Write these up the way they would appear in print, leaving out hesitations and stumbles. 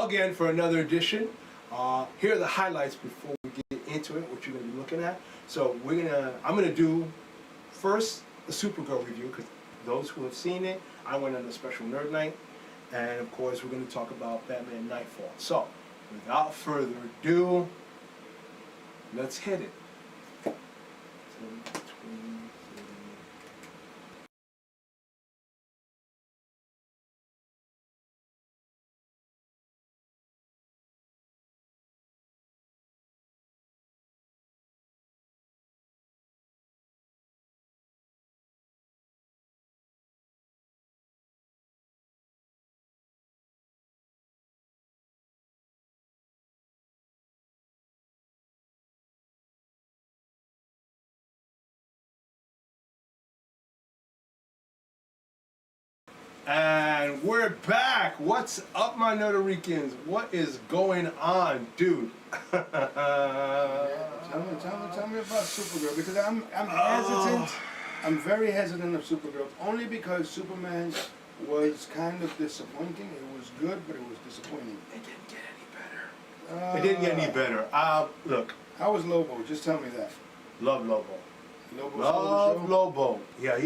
again for another edition. Here are the highlights before we get into it, what you're going to be looking at. So I'm gonna do first the Supergirl review, because those who have seen it, I went on a special nerd night, and of course we're going to talk about Batman Nightfall. So without further ado, let's hit it. And we're back. What's up, my Ricans? What is going on, dude? Tell me about Supergirl, because I'm hesitant. I'm very hesitant of Supergirl, only because Superman was kind of disappointing. It was good, but it was disappointing. It didn't get any better. It didn't get any better. Look. How was Lobo? Just tell me that. Love Lobo. Love Lobo. Yeah,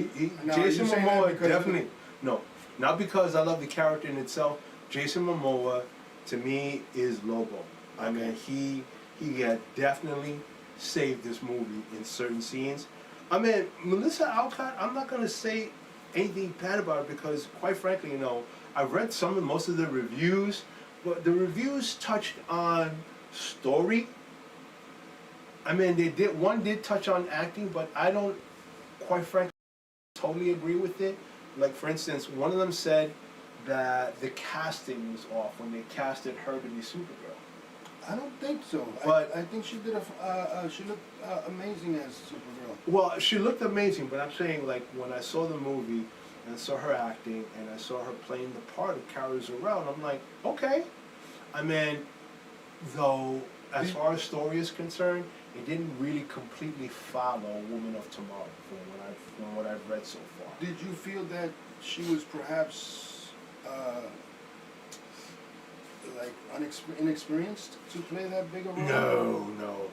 Jason Momoa definitely. No, not because I love the character in itself. Jason Momoa, to me, is Lobo. I mean, he had definitely saved this movie in certain scenes. I mean, Melissa Alcott, I'm not going to say anything bad about her because, quite frankly, I've read most of the reviews, but the reviews touched on story. I mean, one did touch on acting, but I don't, quite frankly, totally agree with it. Like, for instance, one of them said that the casting was off when they casted her to be Supergirl. I don't think so. But I think she did she looked amazing as Supergirl. Well, she looked amazing, but I'm saying, like, when I saw the movie and I saw her acting and I saw her playing the part of Kara Zor-El, I'm like, okay. I mean, though, as far as story is concerned, it didn't really completely follow Woman of Tomorrow from what I've read so far. Did you feel that she was perhaps like inexperienced to play that big a role? No.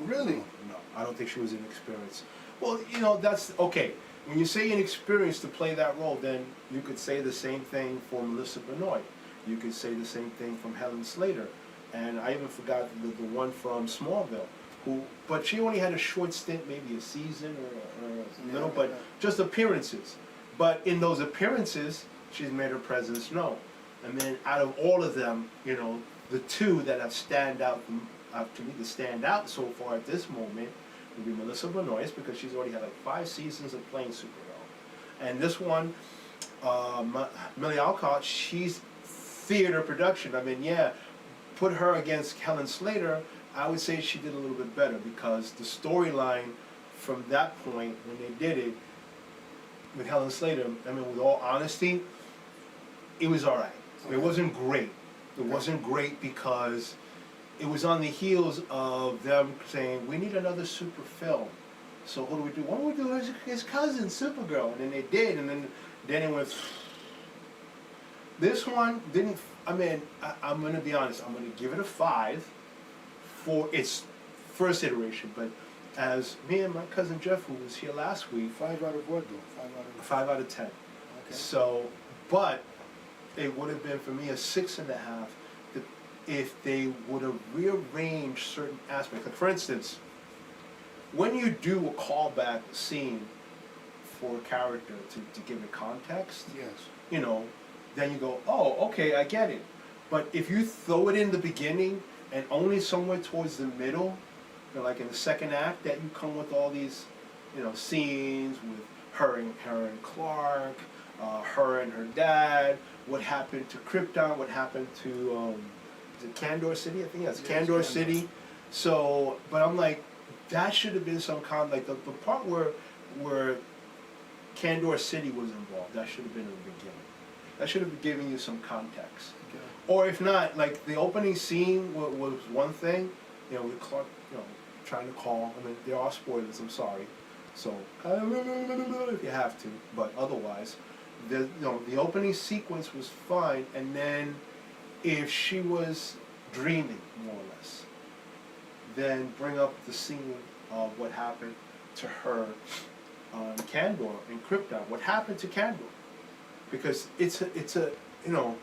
Really? No, I don't think she was inexperienced. Well, that's okay. When you say inexperienced to play that role, then you could say the same thing for Melissa Benoist. You could say the same thing from Helen Slater. And I even forgot the one from Smallville. But she only had a short stint, maybe a season or a little, but just appearances. But in those appearances, she's made her presence known. I mean, out of all of them, the two that have to me to stand out so far at this moment would be Melissa Benoist, because she's already had like 5 seasons of playing Supergirl. And this one, Millie Alcott, she's theater production. I mean, yeah, put her against Helen Slater, I would say she did a little bit better, because the storyline from that point when they did it with Helen Slater, I mean, with all honesty, it was all right. It wasn't great. It wasn't great because it was on the heels of them saying, we need another super film. So what do we do? What do we do? His cousin, Supergirl. And then they did, and then it went. This one didn't, I mean, I'm going to be honest, I'm going to give it a 5 for its first iteration, but as me and my cousin Jeff, who was here last week, 5 out of what though? 5 out of 10. Okay. So, but it would have been for me a 6.5 if they would have rearranged certain aspects. Like, for instance, when you do a callback scene for a character to give it context, yes, then you go, oh, okay, I get it. But if you throw it in the beginning and only somewhere towards the middle, like in the second act, that you come with all these, scenes with her and Clark, her and her dad, what happened to Krypton, what happened to, is it Kandor City? I think that's Kandor City. So, but I'm like, that should have been some kind of, like, the part where Kandor City was involved, that should have been in the beginning. That should have given you some context. Okay. Or if not, like, the opening scene was one thing, with Clark, trying to call. I mean, there are spoilers, I'm sorry. So, if you have to, but otherwise, the opening sequence was fine, and then if she was dreaming, more or less, then bring up the scene of what happened to her on Candor in Krypton. What happened to Candor? Because it's a you know,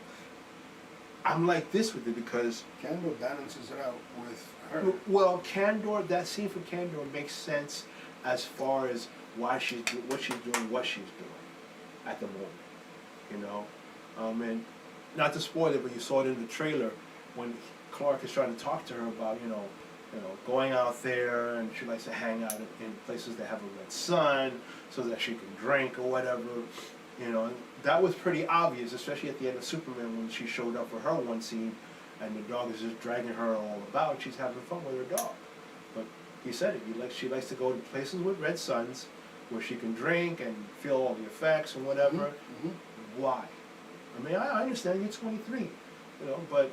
I'm like this with it because Kendall balances it out with her. well, Candor, that scene for Candor makes sense as far as why she's what she's doing at the moment. You know, and not to spoil it, but you saw it in the trailer when Clark is trying to talk to her about going out there, and she likes to hang out in places that have a red sun so that she can drink or whatever. You know, that was pretty obvious, especially at the end of Superman when she showed up for her one scene, and the dog is just dragging her all about. She's having fun with her dog. But he said it. She likes to go to places with red suns where she can drink and feel all the effects and whatever. Mm-hmm. Why? I mean, I understand you're 23, but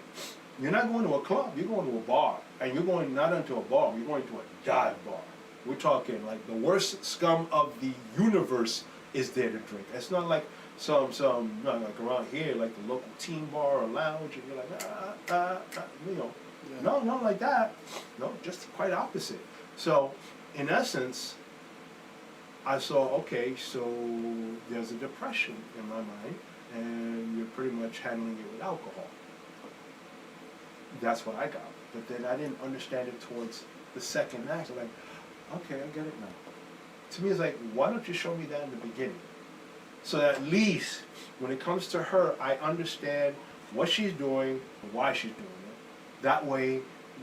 you're not going to a club. You're going to a bar, and you're going not into a bar. You're going to a dive bar. We're talking like the worst scum of the universe is there to drink. It's not like some like around here, like the local teen bar or lounge, and you're like Yeah. no, not like that. No, just quite opposite. So, in essence, I saw, okay, so there's a depression in my mind, and you're pretty much handling it with alcohol. That's what I got. But then I didn't understand it towards the second act. I'm like, okay, I get it now. To me, it's like, why don't you show me that in the beginning? So that at least when it comes to her, I understand what she's doing, why she's doing it. That way,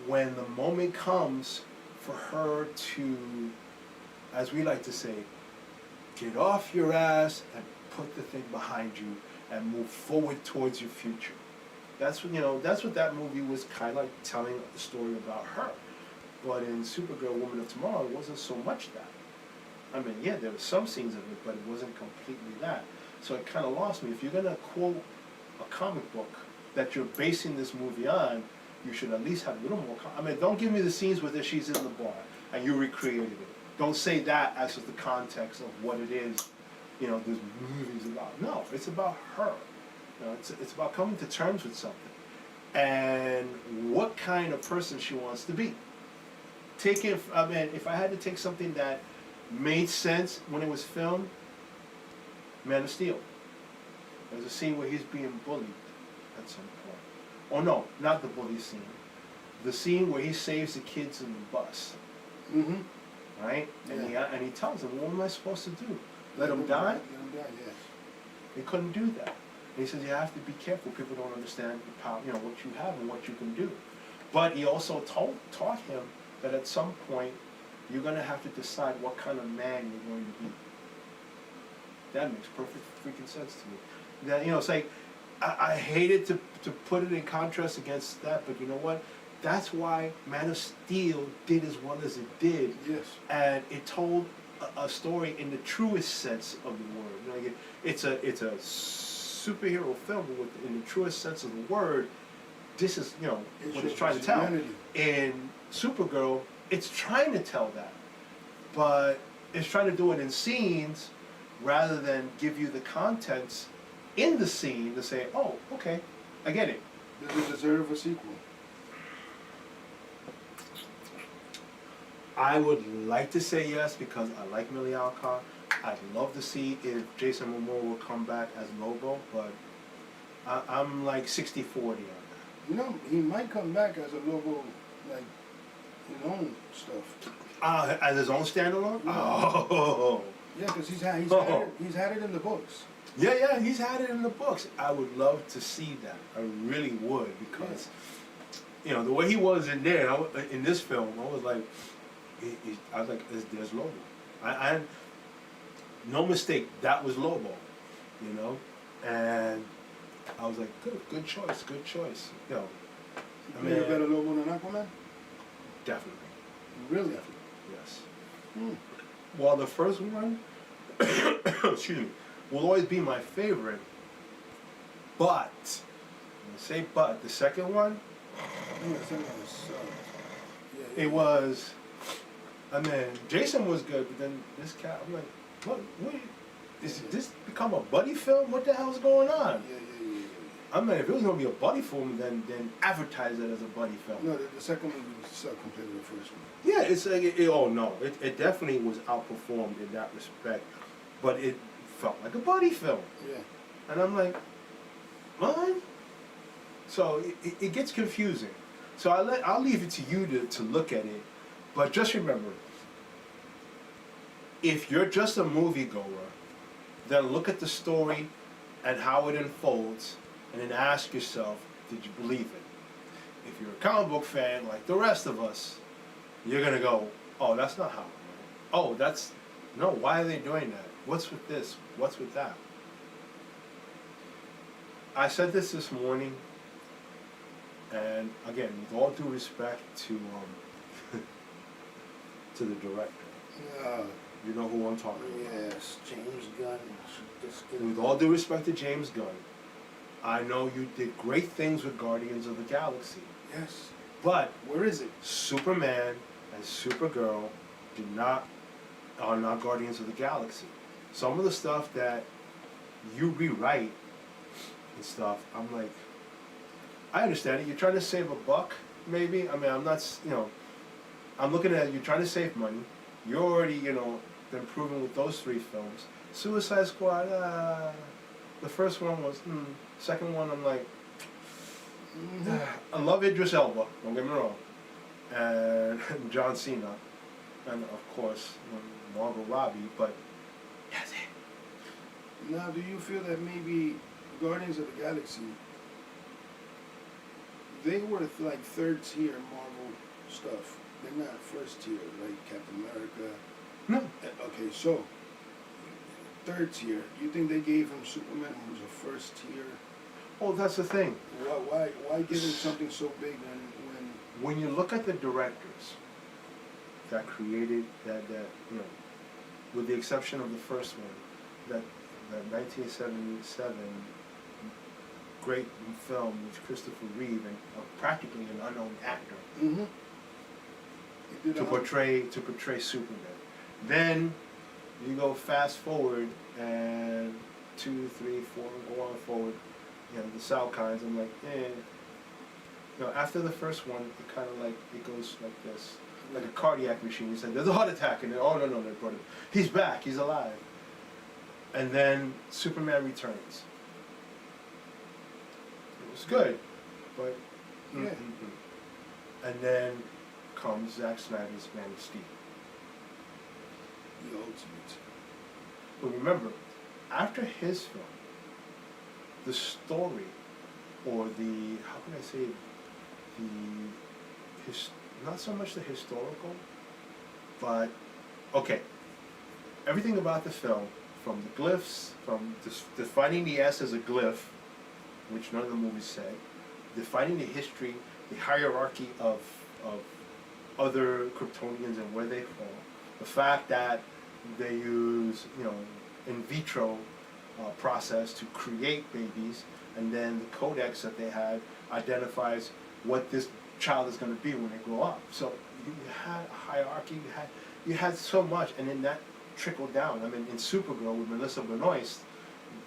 when the moment comes for her to, as we like to say, get off your ass and put the thing behind you and move forward towards your future. That's what that movie was kind of like telling the story about her. But in Supergirl, Woman of Tomorrow, it wasn't so much that. I mean, yeah, there were some scenes of it, but it wasn't completely that. So it kind of lost me. If you're going to quote a comic book that you're basing this movie on, you should at least have a little more. I mean, don't give me the scenes where she's in the bar and you recreated it. Don't say that as the context of what it is, this movie's about. No, it's about her. It's about coming to terms with something and what kind of person she wants to be. If I had to take something that made sense when it was filmed, Man of Steel. There's a scene where he's being bullied at some point. Oh no, not the bully scene. The scene where he saves the kids in the bus. Mm-hmm. Right? And Yeah. he tells them, what am I supposed to do? Let them die? Let them die, yes. He couldn't do that. And he says, you have to be careful. People don't understand the power, what you have and what you can do. But he also taught him that at some point, you're going to have to decide what kind of man you're going to be. That makes perfect freaking sense to me. That, it's like, I hated to put it in contrast against that, but you know what? That's why Man of Steel did as well as it did. Yes. And it told a story in the truest sense of the word. It's a superhero film, but in the truest sense of the word, this is, what it's trying to tell. Humanity. In Supergirl, it's trying to tell that, but it's trying to do it in scenes rather than give you the contents in the scene to say, oh, okay, I get it. Does it deserve a sequel? I would like to say yes because I like Millie Alcott. I'd love to see if Jason Momoa will come back as Lobo, but I'm like 60-40 on that. He might come back as a Lobo, like, his own stuff. As his own standalone? Yeah. Oh. Yeah, because he's had it in the books. Yeah, he's had it in the books. I would love to see that. I really would because, the way he was in there, in this film, I was like, there's Lobo. I no mistake, that was Lobo, and I was like, good choice. I mean, a better Lobo than Aquaman? Definitely. Really? Definitely, yes. Hmm. Well, the first one, excuse me, will always be my favorite, but, the second one, Yeah, the second one sucked. Yeah, it was, Jason was good, but then this cat, I'm like, what is this become a buddy film? What the hell's going on? Yeah. I mean, if it was gonna be a buddy film, then advertise it as a buddy film. No, the second one was so compared to the first one. Yeah, it's like oh no, it definitely was outperformed in that respect, but it felt like a buddy film, Yeah. and I'm like, what? So it gets confusing. So I'll leave it to you to look at it, but just remember, if you're just a moviegoer, then look at the story and how it unfolds, and then ask yourself, did you believe it? If you're a comic book fan like the rest of us, you're gonna go, oh, that's not how it went. Oh, that's, no, why are they doing that? What's with this? What's with that? I said this morning, and again, with all due respect to to the director, you know who I'm talking about. Yes, James Gunn. With all due respect to James Gunn, I know you did great things with Guardians of the Galaxy, Yes. but Where is it? Superman and Supergirl are not Guardians of the Galaxy. Some of the stuff that you rewrite and stuff, I'm like, I understand it. You're trying to save a buck, maybe. I mean, I'm not, I'm looking at it, you're trying to save money. You're already, been proven with those 3 films. Suicide Squad, the first one was, second one, I'm like, I love Idris Elba, don't get me wrong, and John Cena, and of course, Margot Robbie, but that's it. Now, do you feel that maybe Guardians of the Galaxy, they were like third tier Marvel stuff? They're not first tier like Captain America. No. Okay, so third tier. You think they gave him Superman, who was a first tier? Oh, that's the thing. Why give him something so big when? When you look at the directors that created that with the exception of the first one, that 1977 great film with Christopher Reeve and practically an unknown actor to portray Superman. Then you go fast forward and 2, 3, 4, go on forward. The Sal Kinds. I'm like, after the first one, it kind of like it goes like this, like a cardiac machine. You said there's a heart attack, and then, oh no, they brought it. He's back. He's alive. And then Superman Returns. It was good, but and then comes Zack Snyder's Man of Steel. The ultimate. But remember, after his film, the story, or how can I say it, not so much the historical, but, okay, everything about the film, from the glyphs, from defining the S as a glyph, which none of the movies say, defining the history, the hierarchy of other Kryptonians and where they fall, the fact that they use, in vitro process to create babies, and then the codex that they had identifies what this child is going to be when they grow up. So you had a hierarchy, you had so much, and then that trickled down. I mean, in Supergirl with Melissa Benoist,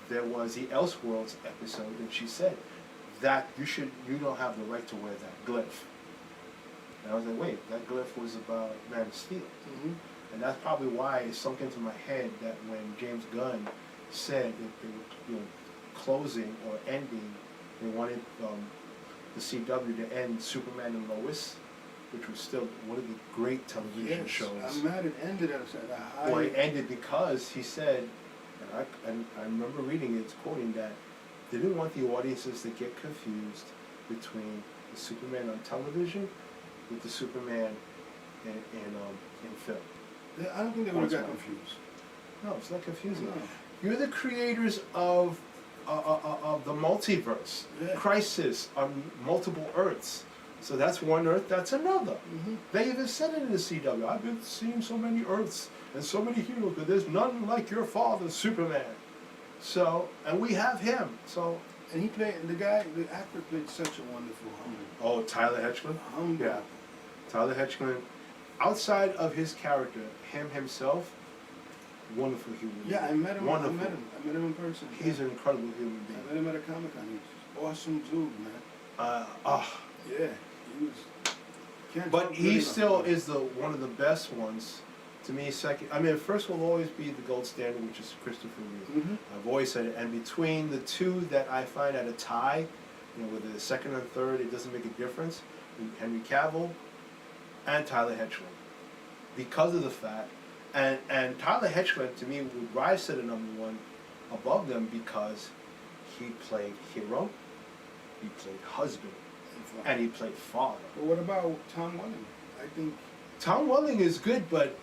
there was the Elseworlds episode, and she said that you don't have the right to wear that glyph. And I was like, wait, that glyph was about Man of Steel. And that's probably why it sunk into my head that when James Gunn said that they were closing or ending, they wanted the CW to end Superman and Lois, which was still one of the great television shows. I'm mad it ended at a high... Well, it ended because he said, and I remember reading it, quoting that, they didn't want the audiences to get confused between the Superman on television with the Superman in film. I don't think they would have got confused. No, it's not confusing. No. You're the creators of the multiverse, crisis on multiple Earths. So that's one Earth, that's another. They even said it in the CW. I've been seeing so many Earths and so many heroes, but there's none like your father, Superman. So, and we have him. So, and the actor played such a wonderful humble. Oh, Tyler Hoechlin? Humble. Yeah. Tyler Hoechlin, outside of his character, himself, wonderful human being. Yeah, I met him. Wonderful. I met him in person. He's an incredible human being. I met him at a Comic-Con. awesome dude, man. Yeah, he was. Can't But talk he good enough still about it. is one of the best ones. To me, second. I mean, first will always be the gold standard, which is Christopher Reeve. Mhm. I've always said it. And between the two that I find at a tie, with the second and third, it doesn't make a difference. Henry Cavill and Tyler Hoechlin, because of the fact, and Tyler Hoechlin to me would rise to the number one above them because he played hero, he played husband, and he played father. But what about Tom Welling? I think Tom Welling is good, but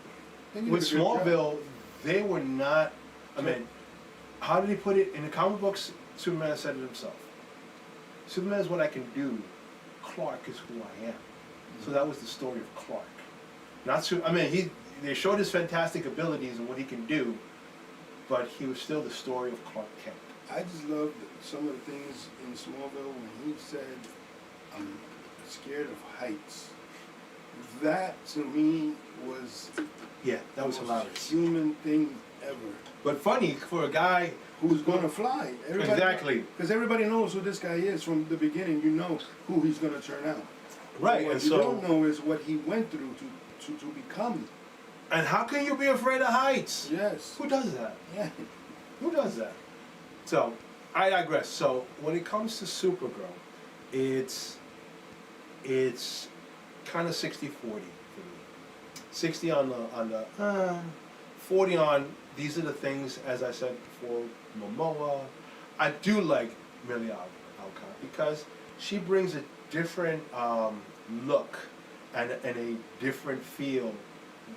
he did with a good job. Smallville, they were not. I mean, how did he put it in the comic books? Superman said it himself. Superman is what I can do. Clark is who I am. So that was the story of Clark. Not I mean, they showed his fantastic abilities and what he can do, but he was still the story of Clark Kent. I just loved some of the things in Smallville when he said, "I'm scared of heights." That to me was Yeah, that was the most hilarious. human thing ever. But funny for a guy Who's going to fly? Exactly. Because everybody knows who this guy is from the beginning. You know who he's going to turn out. right, What and you so don't know is what he went through to become. and how can you be afraid of heights? Yes. Who does that? Yeah. Who does that? So, I digress. So, when it comes to Supergirl, it's kind of 60-40 for me. 60 on the 40 on these are the things, as I said before, Momoa. I do like Millie Alcott because she brings a different look and a different feel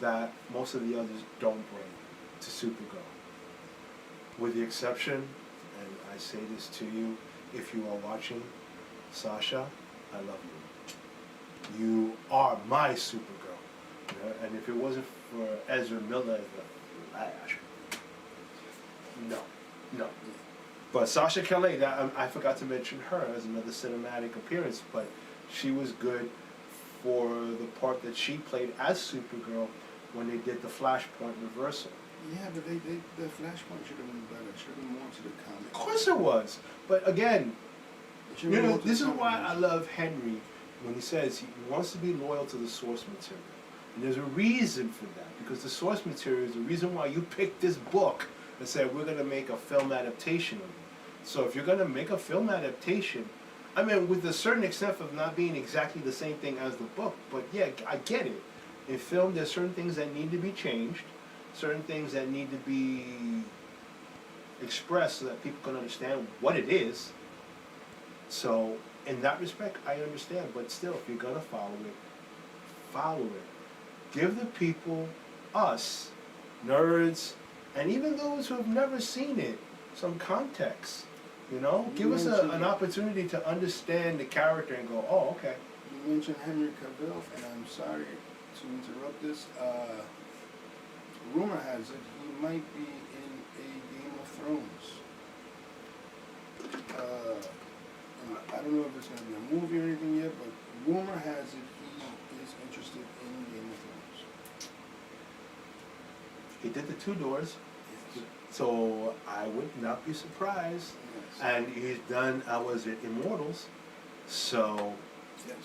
that most of the others don't bring to Supergirl. With the exception, and I say this to you, if you are watching, Sasha, I love you. You are my Supergirl. And if it wasn't for Ezra Miller as the Flash, no. But Sasha Calais, I forgot to mention her as another cinematic appearance, but she was good for the part that she played as Supergirl when they did the Flashpoint reversal. Yeah, but the Flashpoint should have been better. It should have been more to the comic. Of course it was, but again, It should have been more to this the is why comic. I love Henry when he says he wants to be loyal to the source material. And there's a reason for that, because the source material is the reason why you picked this book and said, we're going to make a film adaptation of it. So if you're going to make a film adaptation, I mean, with a certain extent of not being exactly the same thing as the book, but yeah, I get it. In film, there's certain things that need to be changed, certain things that need to be expressed so that people can understand what it is. So in that respect, I understand, but still, if you're going to follow it. Give the people, us, nerds, and even those who have never seen it, some context. Give us an opportunity to understand the character and go, oh, okay. You mentioned Henry Cavill, and I'm sorry to interrupt this. Rumor has it he might be in a Game of Thrones. I don't know if it's going to be a movie or anything yet, but rumor has it he is interested in Game of Thrones. He did the 2 doors, Yes. so I would not be surprised. Yes. And he's done, was it Immortals? So Yes.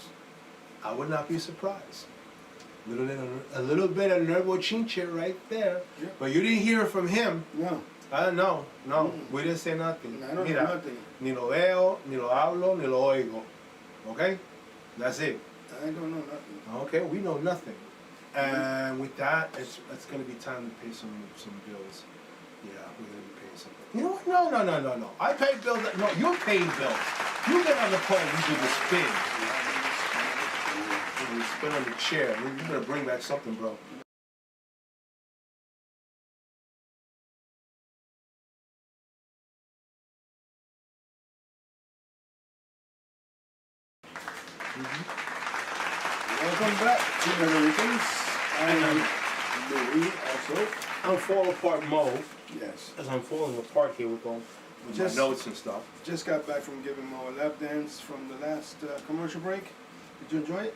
I would not be surprised. A little bit of Nervo Chinche right there. Yeah. But you didn't hear it from him. No. No, Mm. we didn't say nothing. I don't know Mira, nothing. ni lo veo, ni lo hablo, ni lo oigo. Okay? That's it. I don't know nothing. Okay, we know nothing. And with that, it's going to be time to pay some bills. Yeah, we're going to be paying some bills. You know what? No. I pay bills. No, you're paying bills. You get on the pole, we do the spin. We spin on the chair. You better bring back something, bro. Welcome back to the Ricans. I am Louis also. I'm falling apart mode. Yes. As I'm falling apart here with all with my notes and stuff. Just got back from giving Mo a lap dance from the last commercial break. Did you enjoy it?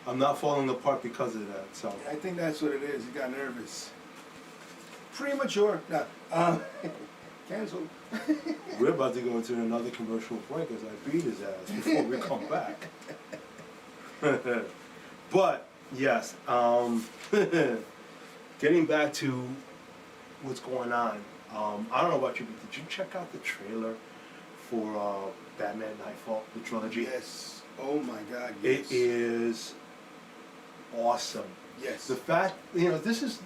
I'm not falling apart because of that, so. I think that's what it is. He got nervous. Premature. No. Cancelled. We're about to go into another commercial break as I beat his ass before we come back. But yes, getting back to what's going on. I don't know about you, but did you check out the trailer for Batman Nightfall, the trilogy? Yes. Oh my God. Yes. It is awesome. Yes. The fact, this is,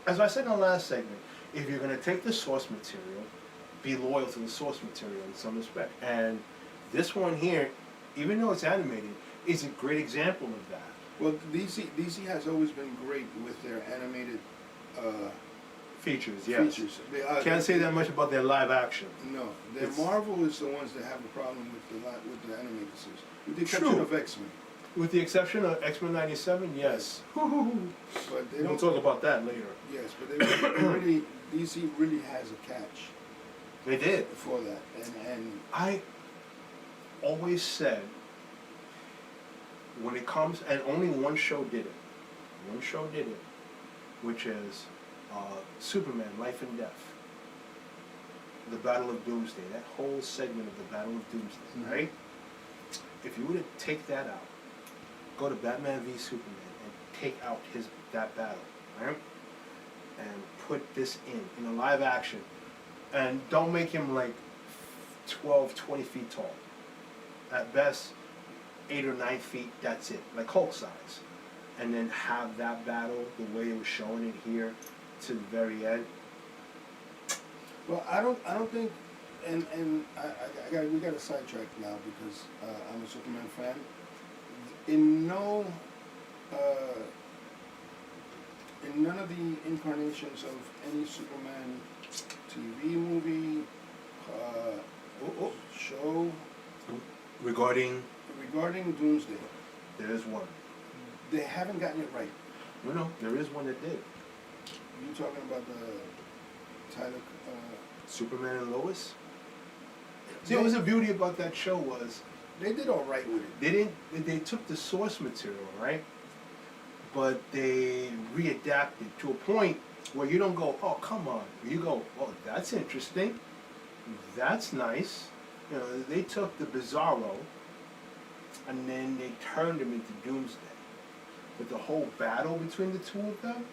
as I said in the last segment, if you're going to take the source material, be loyal to the source material in some respect. And this one here, even though it's animated, is a great example of that. Well, DC has always been great with their animated Features, yes. features. Can't say that much about their live action. No, It's- Marvel is the ones that have the problem with the animated series, with the exception True. of X-Men. With the exception of X-Men 97, yes. But they We'll don't talk about that later. Yes, but they really DC really has a catch They did. for that, and I always said, when it comes, and only one show did it. One show did it, which is Superman, Life and Death. The Battle of Doomsday, that whole segment of the Battle of Doomsday, Mhm. right? If you were to take that out, go to Batman v Superman and take out that battle, right? And put this in a live action, and don't make him like 12, 20 feet tall. At best, 8 or 9 feet, that's it, like Hulk size. And then have that battle the way it was showing it here to the very end. well, I don't think, and we got a sidetrack now because I'm a Superman fan. In none of the incarnations of any Superman TV movie, show Regarding, regarding Doomsday, there is one. they haven't gotten it right. No, there is one that did. You talking about the Tyler? Superman and Lois. See, what was the beauty about that show was They did all right with it. they took the source material, right? But they readapted to a point where you don't go, oh, come on. You go, oh, that's interesting. That's nice. They took the Bizarro and then they turned him into Doomsday. But the whole battle between the two of them,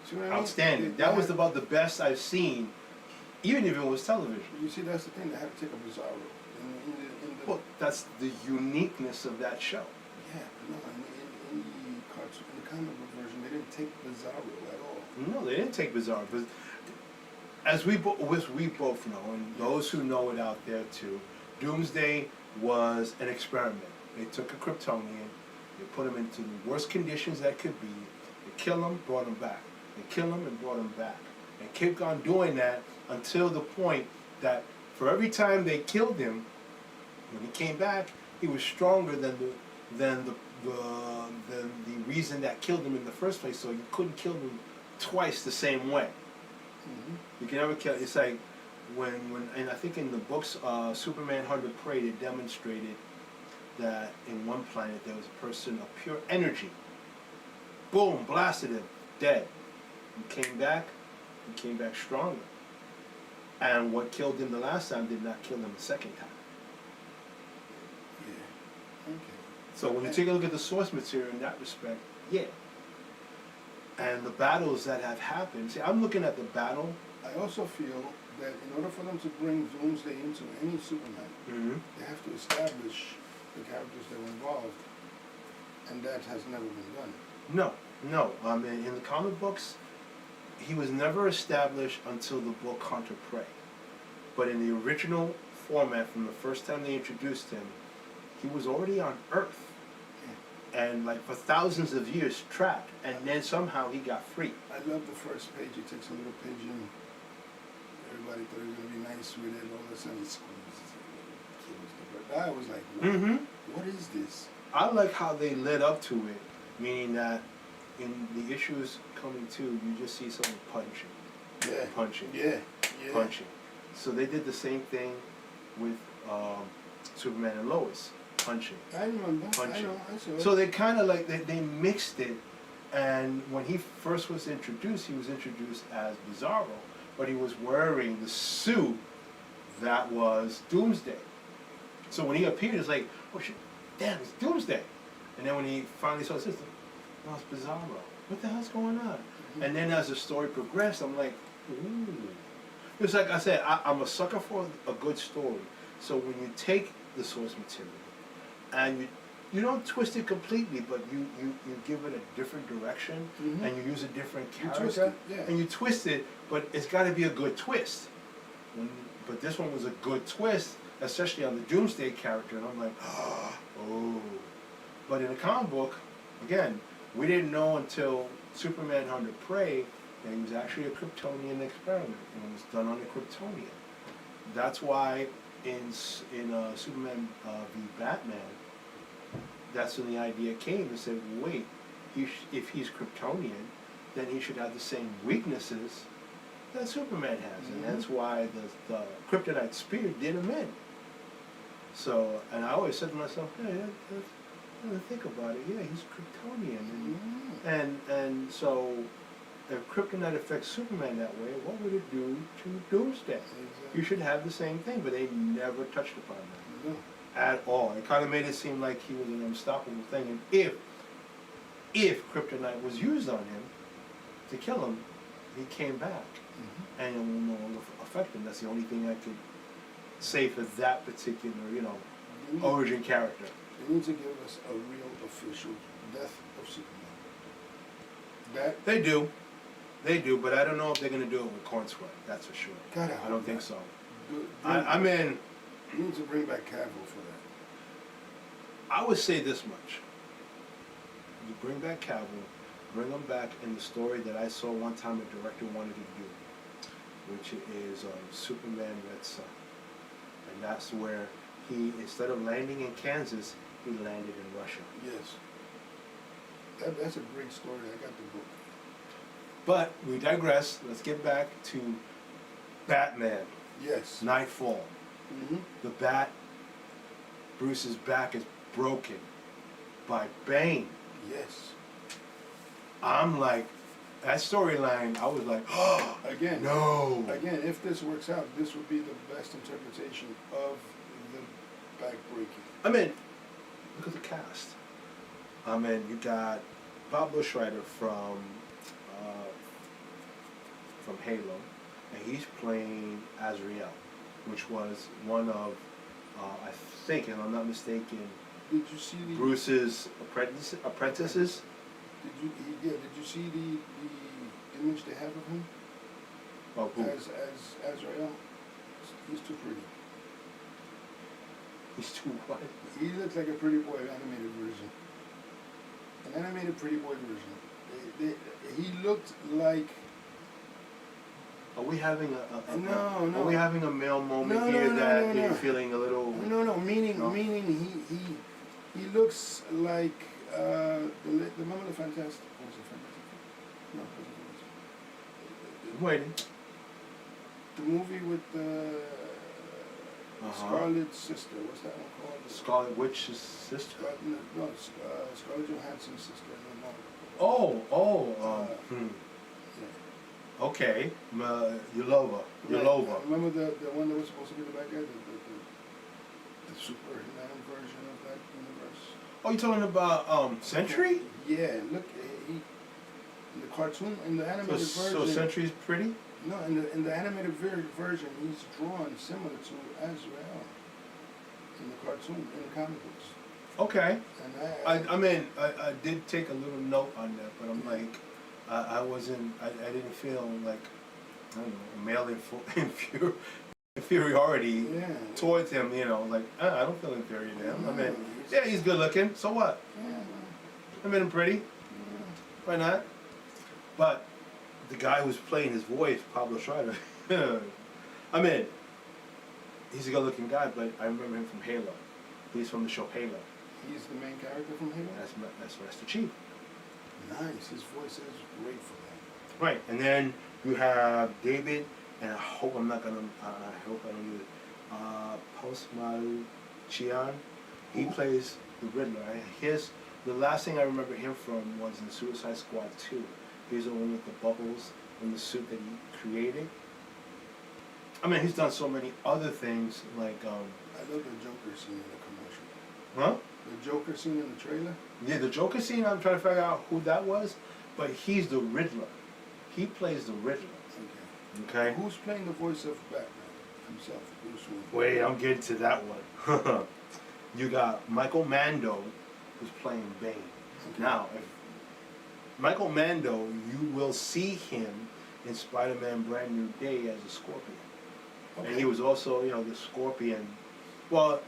See what I mean? outstanding. They That was had- about the best I've seen, even if it was television. You see, that's the thing. They had to take a Bizarro. In the Well, that's the uniqueness of that show. yeah, no, in the cartoon, in the comic book version, they didn't take Bizarro at all. No, they didn't take Bizarro. But as we both know, and those who know it out there too, Doomsday was an experiment. They took a Kryptonian, they put him into the worst conditions that could be. They kill him, brought him back. They kill him and brought him back. And kept on doing that until the point that for every time they killed him, when he came back, he was stronger than the reason that killed him in the first place. So you couldn't kill him twice the same way. Mm-hmm. You can never kill. It's like when and I think in the books, Superman 100 Prey, it demonstrated that in one planet there was a person of pure energy. Boom, blasted him, dead. He came back stronger. And what killed him the last time did not kill him the second time. Yeah. Okay. So when you take a look at the source material in that respect, yeah. And the battles that have happened, see, I'm looking at the battle. I also feel that in order for them to bring Doomsday into any Superman, Mm-hmm. they have to establish the characters that were involved, and that has never been done. No. I mean, in the comic books, he was never established until the book Hunter Prey. But in the original format, from the first time they introduced him, he was already on Earth. And like for thousands of years trapped, and then somehow he got free. I love the first page. He takes a little pigeon. Everybody thought he was gonna be nice with it. All of a sudden, he squeezes it, kills the bird. I was like, what, Mm-hmm. what is this? I like how they led up to it, meaning that in the issues coming to, you just see someone punching. Yeah. Punching. So they did the same thing with Superman and Lois, punching. I remember. Punching. I know. I saw it. So they kind of like, they mixed it, and when he first was introduced, he was introduced as Bizarro, but he was wearing the suit that was Doomsday. So when he appeared, it's like, oh shit, damn, it's Doomsday. And then when he finally saw his sister, oh, it's Bizarro. What the hell's going on? And then as the story progressed, I'm like, ooh. It's like I said, I'm a sucker for a good story. So when you take the source material and you don't twist it completely, but you give it a different direction, and you use a different character, and you twist it, but it's got to be a good twist. But this one was a good twist, especially on the Doomsday character, and I'm like, oh. But in the comic book, again, we didn't know until Superman Under Prey that he was actually a Kryptonian experiment, and it was done on a Kryptonian. That's why in Superman v Batman, that's when the idea came and said, wait, if he's Kryptonian, then he should have the same weaknesses that Superman has, and that's why the Kryptonite spear did him in. So, and I always said to myself, hey, think about it, yeah, he's Kryptonian, and so if Kryptonite affects Superman that way, what would it do to Doomsday? Exactly. You should have the same thing, but they never touched upon that. No. At all. It kind of made it seem like he was an unstoppable thing, and if Kryptonite was used on him to kill him, he came back, and it will no longer affect him. That's the only thing I could say for that particular, origin character. They need to give us a real official death of Superman. They do, but I don't know if they're going to do it with Corn Sweat. That's for sure. I don't think so. I mean, you need to bring back Cavill for that. I would say this much. You bring back Cavill, bring him back in the story that I saw one time a director wanted to do, which is Superman Red Sun. And that's where he, instead of landing in Kansas, he landed in Russia. Yes. That's a great story. I got the book. But we digress. Let's get back to Batman. Yes. Nightfall. The Bruce's back is broken by Bane. Yes. I'm like, that storyline, I was like, oh, again, no. Again, if this works out, this would be the best interpretation of the back breaking. I mean, look at the cast. I mean, you got Pablo Schreiber from Halo, and he's playing Azrael, which was one of, I think, and I'm not mistaken, did you see Bruce's apprentices? Did you see the image they have of him? Oh, who? As Azrael? He's too pretty. He's too what? He looks like a pretty boy animated version. An animated pretty boy version. He looked like. Are we having no. Are we having a male moment here that you're feeling a little? No. Meaning he looks like the remember the Fantastic. What was it, Fantastic? No. I'm waiting. The movie with Scarlet's sister. What's that one called? Scarlet Witch's sister. Scarlett Johansson's sister. Okay, Yulova. Remember the one that was supposed to be the bad guy, the Superman version of that universe. Oh, you talking about Sentry? Yeah, look, he in the cartoon, in the animated version. So Sentry's pretty? No, in the animated version, he's drawn similar to Azrael in the cartoon, in the comic books. Okay. And I did take a little note on that, but I'm like, I didn't feel like, I don't know, a male inferiority towards him, like, I don't feel inferior to him. I mean, yeah, he's good looking, so what? I mean, I'm pretty. Why not? But the guy who's playing his voice, Pablo Schreiber, I mean, he's a good looking guy, but I remember him from Halo. He's from the show Halo. He's the main character from Halo? That's Master Chief. Nice. His voice is great for that. Right, and then you have David, and I hope I'm not gonna. I hope I don't use it. Postmachian. He plays the Riddler. The last thing I remember him from was in Suicide Squad 2. He's the one with the bubbles in the suit that he created. I mean, he's done so many other things, like, I love the Joker scene in the commercial. huh? The Joker scene in the trailer? Yeah, the Joker scene, I'm trying to figure out who that was, but he's the Riddler. He plays the Riddler, Okay. okay? Who's playing the voice of Batman himself? Bruce Wayne. Wait, I'm getting to that one. You got Michael Mando, who's playing Bane. Okay. Now, if Michael Mando, you will see him in Spider-Man Brand New Day as a Scorpion. Okay. And he was also, you know, the Scorpion, well,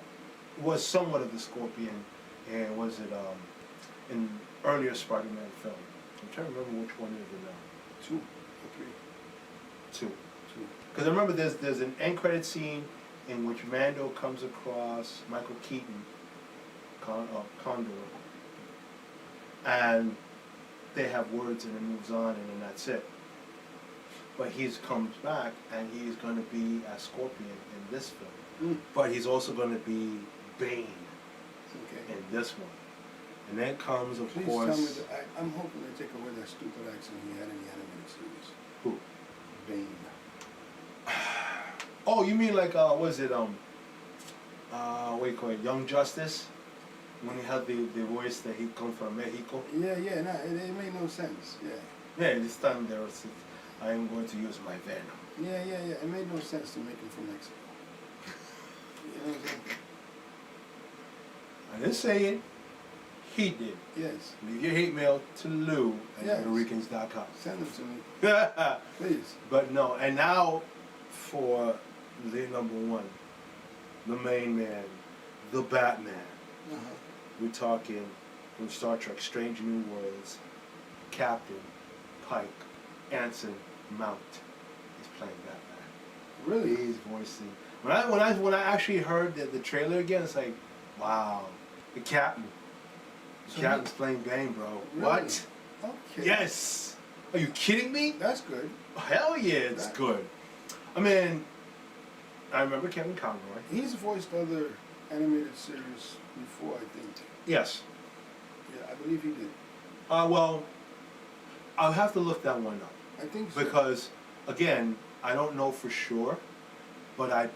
was somewhat of the Scorpion, and was it in earlier Spider-Man film. I'm trying to remember which one is it now. 2 or 3? 2. 2. Because I remember there's an end credit scene in which Mando comes across Michael Keaton, Condor, and they have words and it moves on and then that's it. But he comes back and he's going to be as Scorpion in this film. Mm. But he's also going to be Bane Okay. in this one. And then comes, of Please course... tell me that I'm hoping they take away that stupid accent he had in the animated series. Who? Bane. Oh, you mean like, what is it, what do you call it, Young Justice? When he had the voice that he come from Mexico? Yeah, nah, it made no sense. Yeah. Yeah, this time there was, I am going to use my venom. Yeah. It made no sense to make him from Mexico. You know what I'm saying? I didn't say it. He did. Yes. Leave your hate mail to Lou at Yes. Ricans.com. Send them to me, please. But no, and now for the number one, the main man, the Batman. Uh-huh. We're talking from Star Trek Strange New Worlds, Captain Pike Anson Mount is playing Batman. Really? He's voicing. When I actually heard the trailer again, it's like, wow, the captain. The captain's playing Bane, bro. Really? What? Okay. Yes. Are you kidding me? That's good. Hell yeah, it's good. I mean, I remember Kevin Conroy. He's voiced other animated series before, I think. Yes. Yeah, I believe he did. Well, I'll have to look that one up. I think so. Because, again, I don't know for sure, but I'm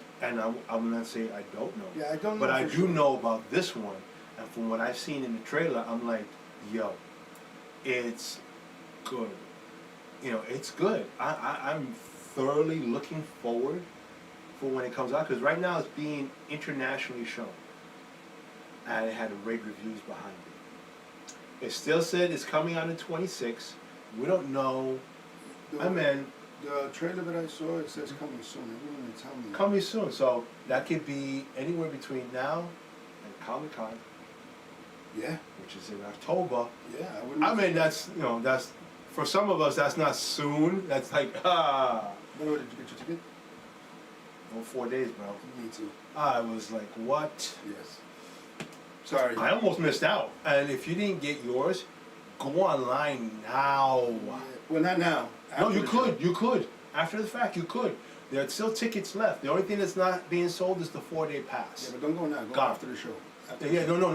gonna say I don't know. Yeah, I don't know. But I for do sure. know about this one, and from what I've seen in the trailer, I'm like, yo, it's good. You know, it's good. I'm thoroughly looking forward for when it comes out, because right now it's being internationally shown, and it had rave reviews behind it. It still said it's coming out in 26. We don't know. The, I mean, the trailer that I saw, it says coming soon. It didn't even tell me. coming soon. So that could be anywhere between now and Comic-Con, Yeah. which is in October. Yeah, I wouldn't. I mean, that's, you know, that's, for some of us, that's not soon. That's like, By the way, did you get your ticket? well, 4 days, bro. Me too. I was like, what? Yes. Sorry. I almost missed out. And if you didn't get yours, go online now. Yeah. Well, not now. No, After you the could. show. You could. After the fact, you could. There are still tickets left. The only thing that's not being sold is the 4-day Yeah, pass. but don't go now. Go Gone. after the show. After the Yeah, show. no.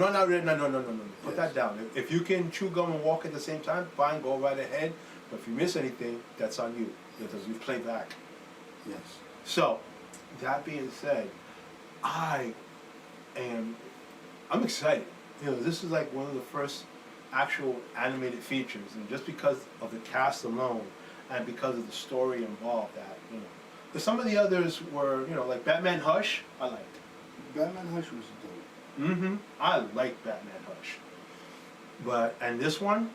Put Yes. that down. If you can chew gum and walk at the same time, fine, go right ahead. But if you miss anything, that's on you, because we play back. Yes. So, that being said, I'm excited. You know, this is like one of the first actual animated features, and just because of the cast alone, and because of the story involved, that, you know, because some of the others were, you know, like Batman Hush, I liked. Batman Hush was dope. Mm-hmm. I like Batman Hush. And this one,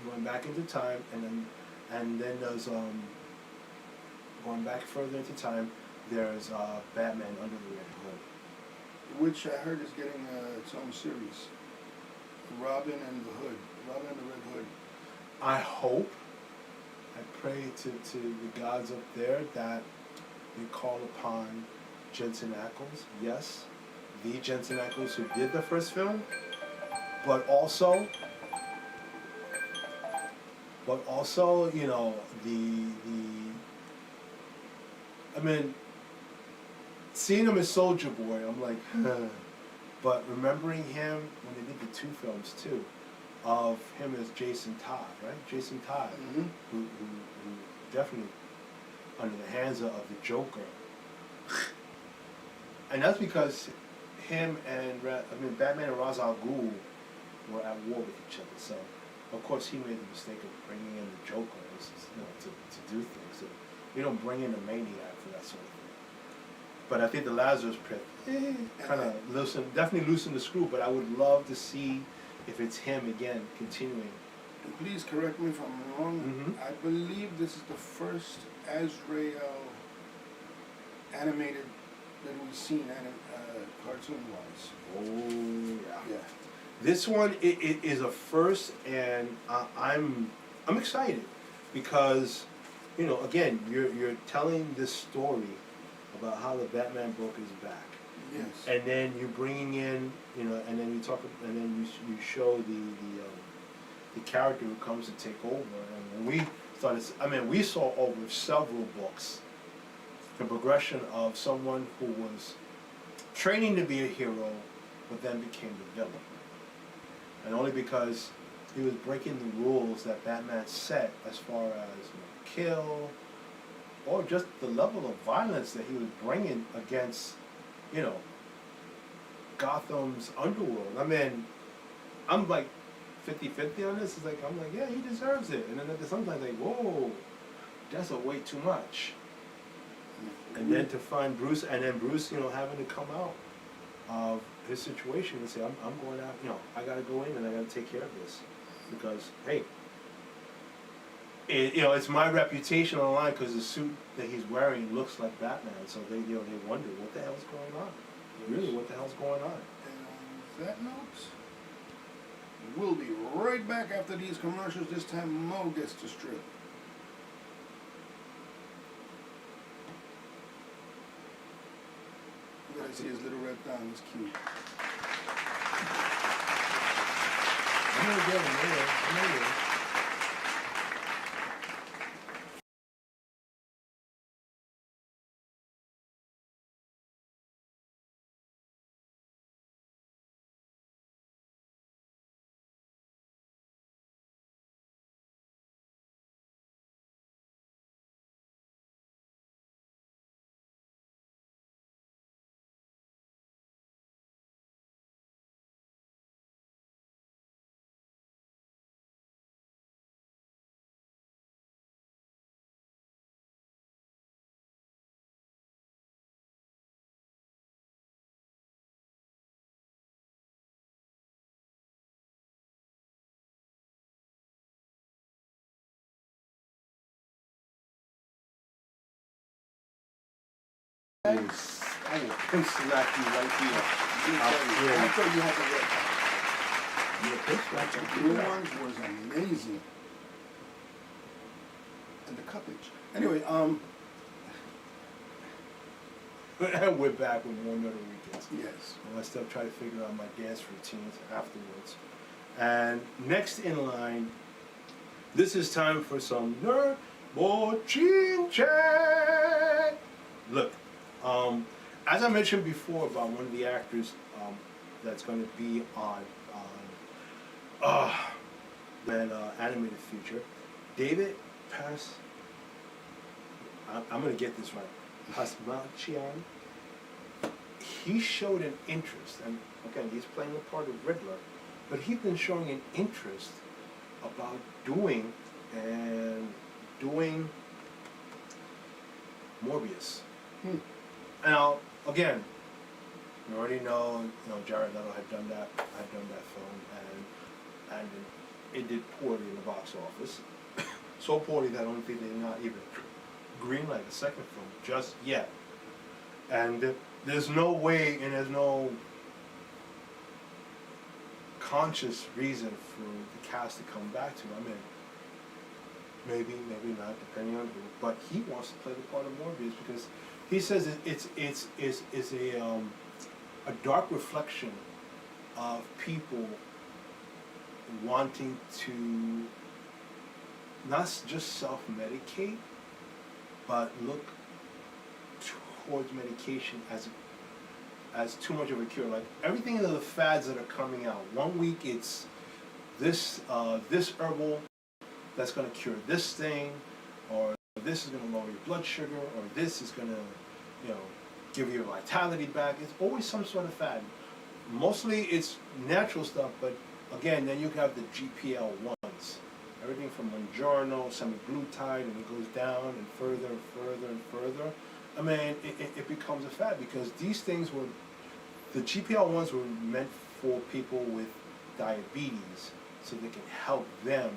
going back into time, and then there's going back further into time, there's Batman Under the Red Hood. Which I heard is getting its own series. Robin and the Hood. Robin and the Red Hood. I hope, I pray to the gods up there that they call upon Jensen Ackles, yes, the Jensen Ackles who did the first film, but also, you know, I mean, seeing him as Soldier Boy, I'm like, but remembering him when they did the 2 films too, of him as Jason Todd, right? Jason Todd, Mm-hmm. who definitely, under the hands of the Joker, And that's because him and Batman and Ra's al Ghul were at war with each other. So, of course, he made the mistake of bringing in the Joker, to do things. So you don't bring in a maniac for that sort of thing. But I think the Lazarus Pit kind of definitely loosened the screw. But I would love to see if it's him again continuing. And please correct me if I'm wrong. Mm-hmm. I believe this is the first Azrael animated that we've seen cartoon-wise. Oh Yeah. This one it is a first, and I'm excited because, again, you're telling this story about how the Batman book is back. Yes. And then you're bringing in, and then you show the character who comes to take over. And when we started, we saw over several books the progression of someone who was training to be a hero, but then became the villain. And only because he was breaking the rules that Batman set as far as kill, or just the level of violence that he was bringing against, Gotham's underworld. I'm like 50-50 on this. I'm like, yeah, he deserves it. And then sometimes like, whoa, that's a way too much. And then to find Bruce, and then Bruce, having to come out of his situation and say, I'm going out, I got to go in and I got to take care of this. Because, hey, it's my reputation on the line because the suit that he's wearing looks like Batman. So they wonder, what the hell's going on? Really, what the hell's going on? And on that note, we'll be right back after these commercials. This time Mo gets to strip. You gotta see his little red thumb, it's cute. I'm gonna get him later. I will pinch slap you right here. I thought you had the red thumb. You pinch slap The blue ones was amazing. And the cuppage. Anyway, We're back with more Nerd Weekends. yes. And I still try to figure out my dance routines afterwards. And next in line, this is time for some Nerd Chin Chat. Look, as I mentioned before about one of the actors that's going to be on that animated feature, David I'm going to get this right. Pasmachian. He showed an interest, and again, he's playing the part of Riddler, but he's been showing an interest about doing Morbius. Now, again, you already know, Jared Leto had done that film, and it did poorly in the box office. So poorly that I don't think they're not even greenlight the second film just yet. And there's no way, and there's no conscious reason for the cast to come back to him. Maybe not, depending on who. But he wants to play the part of Morbius because he says it's a dark reflection of people wanting to not just self-medicate, but look towards medication as too much of a cure. Like everything of the fads that are coming out. 1 week it's this herbal that's going to cure this thing, or this is going to lower your blood sugar, or this is going to, give your vitality back. It's always some sort of fad. Mostly it's natural stuff, but again, then you have the GPL ones. Everything from Buongiorno, semaglutide, and it goes down and further and further and further. I mean, it becomes a fad because these things were, the GPL ones were meant for people with diabetes, so they can help them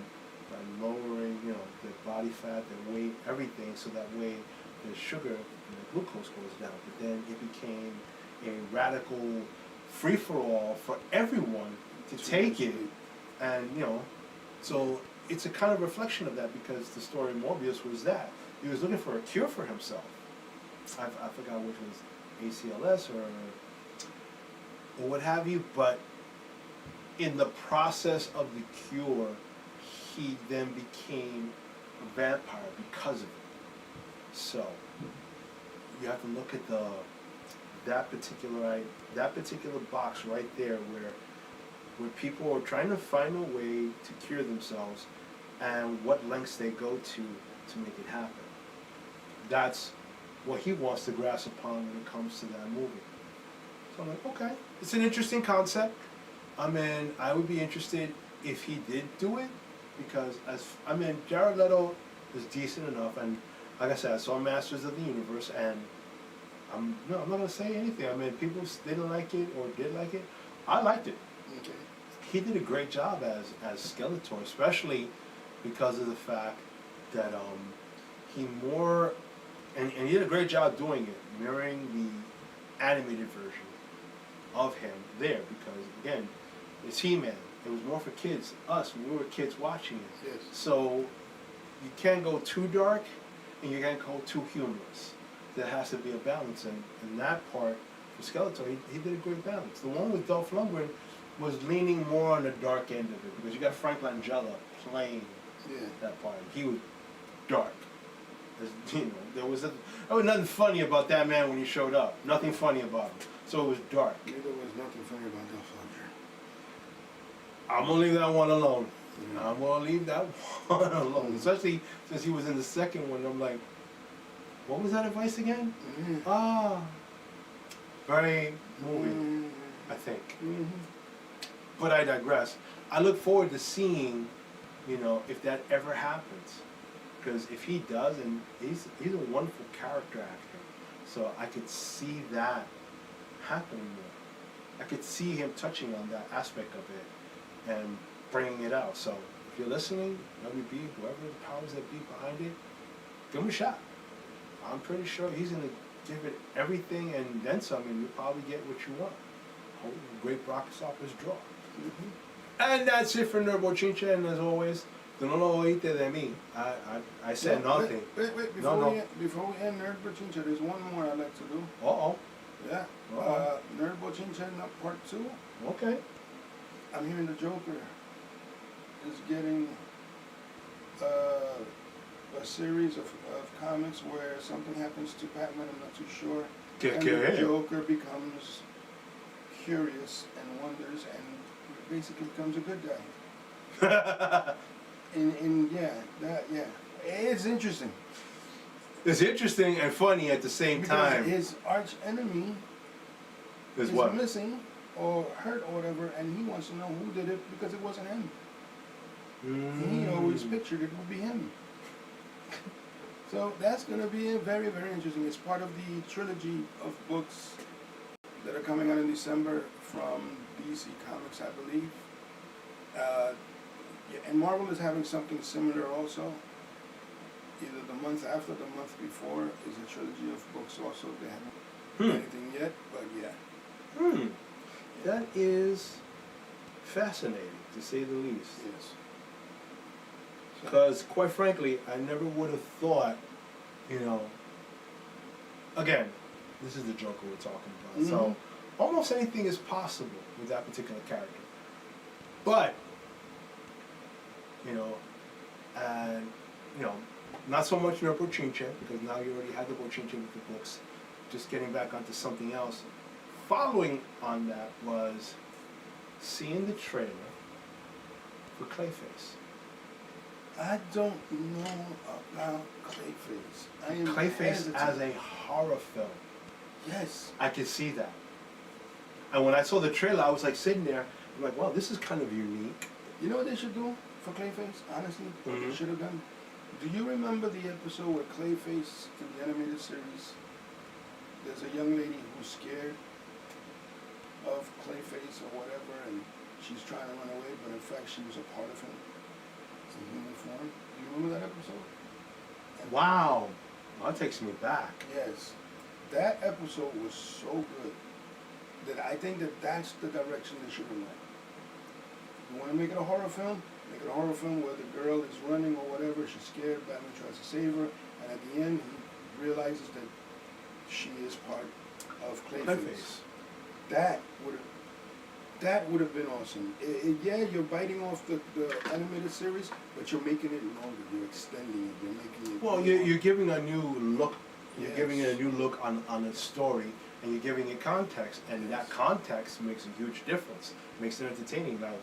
by lowering, their body fat, their weight, everything, so that way the sugar and the glucose goes down. But then it became a radical free-for-all for everyone to take it, and so it's a kind of reflection of that, because the story of Morbius was that he was looking for a cure for himself. I forgot which was ACLS or what have you, but in the process of the cure, he then became a vampire because of it. So you have to look at that particular box right there, where people are trying to find a way to cure themselves, and what lengths they go to make it happen. That's what he wants to grasp upon when it comes to that movie. So I'm like, okay, it's an interesting concept. I mean, I would be interested if he did do it, because Jared Leto is decent enough, and like I said, I saw Masters of the Universe, and I'm not gonna say anything. I mean, people didn't like it or did like it. I liked it. Okay. He did a great job as Skeletor, especially because of the fact that he did a great job doing it, mirroring the animated version of him there, because again, it's He-Man. It was more for kids, us, when we were kids watching it. Yes. So you can't go too dark and you can't go too humorous. There has to be a balance, and in that part for Skeletor, he did a great balance. The one with Dolph Lundgren was leaning more on the dark end of it, because you got Frank Langella playing that part. He was dark. There was nothing funny about that man when he showed up. Nothing funny about him. So it was dark. There was nothing funny about Dolph Lundgren. I'm gonna leave that one alone. I'm gonna leave that one alone. Especially since he was in the second one. I'm like, what was that advice again? Very moving, I think. But I digress. I look forward to seeing, if that ever happens. Because if he does, and he's a wonderful character actor, so I could see that happening more. I could see him touching on that aspect of it and bringing it out. So if you're listening, WB, whoever the powers that be behind it, give him a shot. I'm pretty sure he's going to give it everything and then some, and you'll probably get what you want. Hope a great box office draw. And that's it for Nerd Bochincha, and as always, no lo oíste de mí. I said nothing. Wait, before we end Nerd Bochincha, there's one more I'd like to do. Yeah. Nerd Bochincha Part 2. Okay. I'm hearing the Joker is getting a series of comics where something happens to Batman, I'm not too sure. And the Joker becomes curious and wonders, and basically becomes a good guy. It's interesting. It's interesting and funny at the same time. His arch enemy is missing or hurt or whatever, and he wants to know who did it, because it wasn't him. He always pictured it would be him. So that's going to be very, very interesting. It's part of the trilogy of books that are coming out in December from DC Comics, I believe. And Marvel is having something similar also. Either the month after, the month before is a trilogy of books also. They haven't anything yet, but yeah. That is fascinating, to say the least. Yes. Because, quite frankly, I never would have thought, again, this is the Joker we're talking about. So, almost anything is possible with that particular character. But, not so much Nerd Bochincha, because now you already had the Bochincha with the books. Just getting back onto something else. Following on that was seeing the trailer for Clayface. I don't know about Clayface. Clayface as a horror film. Yes. I could see that. And when I saw the trailer, I was like sitting there, I'm like, wow, this is kind of unique. You know what they should do for Clayface, honestly? What they should have done? Do you remember the episode where Clayface, in the animated series, there's a young lady who's scared of Clayface or whatever, and she's trying to run away, but in fact she was a part of him in human form? Do you remember that episode? And Wow. That takes me back. yes. That episode was so good that I think that that's the direction they should have went. You want to make it a horror film? Make it a horror film where the girl is running or whatever, she's scared, Batman tries to save her, and at the end he realizes that she is part of Clayface. That would have been awesome. Yeah, you're biting off the animated series, but you're making it longer. You're extending it. You're making it. Well, you're giving a new look. You're Yes. giving it a new look on a story, and you're giving it context, and that context makes a huge difference. Makes it entertaining. Now,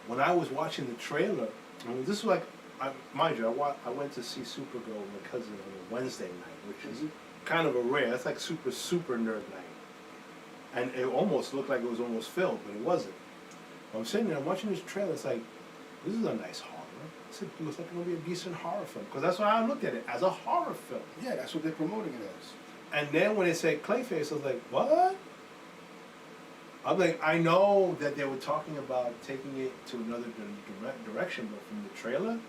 when I was watching the trailer, I mean, this was like, mind you, I went to see Supergirl with my cousin on a Wednesday night, which is kind of a rare. It's like super nerd night. And it almost looked like it was almost filled, but it wasn't. I'm sitting there, I'm watching this trailer, it's like, this is a nice horror. I said, it looks like it'll be a decent horror film. Because that's why I looked at it, as a horror film. Yeah, that's what they're promoting it as. And then when they said Clayface, I was like, what? I'm like, I know that they were talking about taking it to another direction, but from the trailer,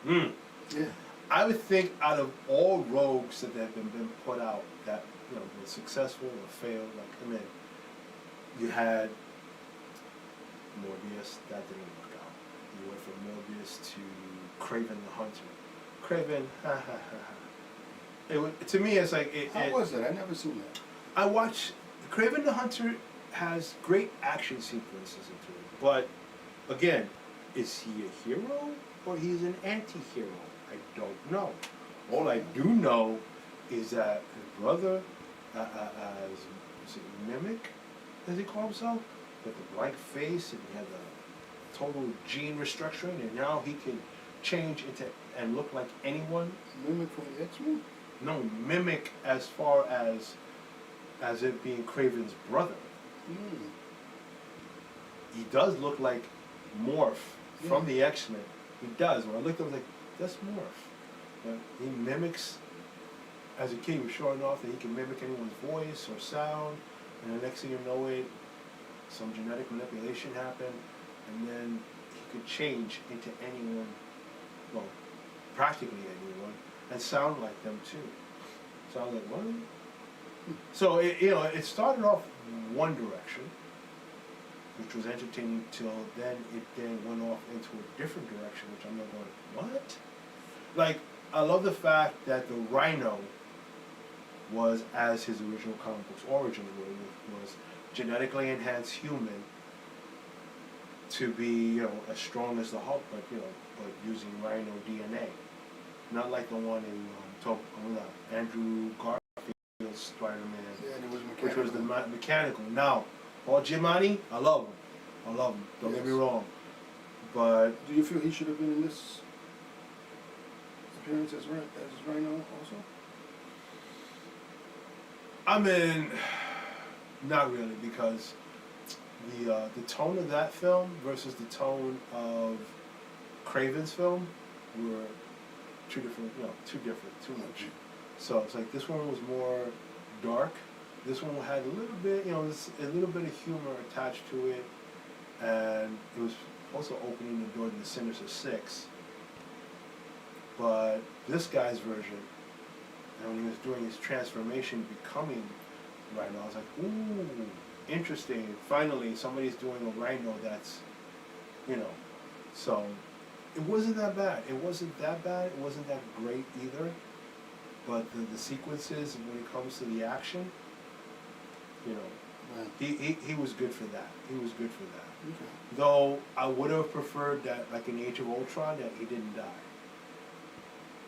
Yeah. I would think out of all rogues that have been put out that were successful or failed, like I mean, you had Morbius, that didn't work out. You went from Morbius to Craven the Hunter. Craven, ha ha ha ha. To me, it's like How was that? I never seen that. I watched Craven the Hunter has great action sequences into it, but again, is he a hero or he's an anti-hero? I don't know. All I do know is that his brother, is it Mimic, does he call himself? With the blank face, and he had a total gene restructuring, and now he can change into and look like anyone. Mimic from the X-Men? No, Mimic as far as it being Craven's brother. He does look like Morph from the X-Men. He does. When I looked at him, I was like, that's Morph. But he mimics, as a kid, he was showing off that he can mimic anyone's voice or sound, and the next thing you know it, some genetic manipulation happened, and then he could change into anyone, well, practically anyone, and sound like them too. So I was like, what? So it started off one direction, which was entertaining, till then it then went off into a different direction, which I'm not going, what? Like, I love the fact that the Rhino was, as his original comic book's origin was genetically enhanced human to be, as strong as the Hulk, but using Rhino DNA. Not like the one in Andrew Garfield's Spider-Man, Yeah, and it was mechanical. which was the mechanical. Now, Paul Giamatti, I love him. Don't get me wrong. But do you feel he should have been in this appearance as Rhino also? I mean, not really, because the tone of that film versus the tone of Craven's film were too much. So it's like this one was more dark. This one had a little bit, a little bit of humor attached to it, and it was also opening the door to the Sinister Six. But this guy's version, and when he was doing his transformation, becoming Rhino, I was like, ooh, interesting. Finally, somebody's doing a Rhino that's, so it wasn't that bad. It wasn't that great either. But the sequences, when it comes to the action, he was good for that. Okay. Though I would have preferred that, like in Age of Ultron, that he didn't die.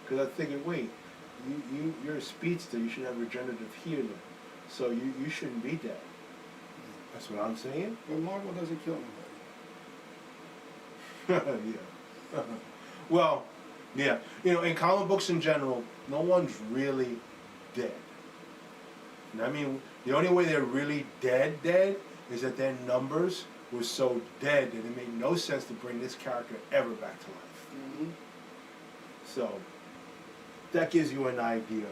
Because I figured, wait, you're a speedster, you should have regenerative healing, so you shouldn't be dead. That's what I'm saying. But Marvel doesn't kill anybody. Yeah. Well, yeah. In comic books in general, no one's really dead. And I mean, the only way they're really dead is that their numbers were so dead that it made no sense to bring this character ever back to life. Mm-hmm. So that gives you an idea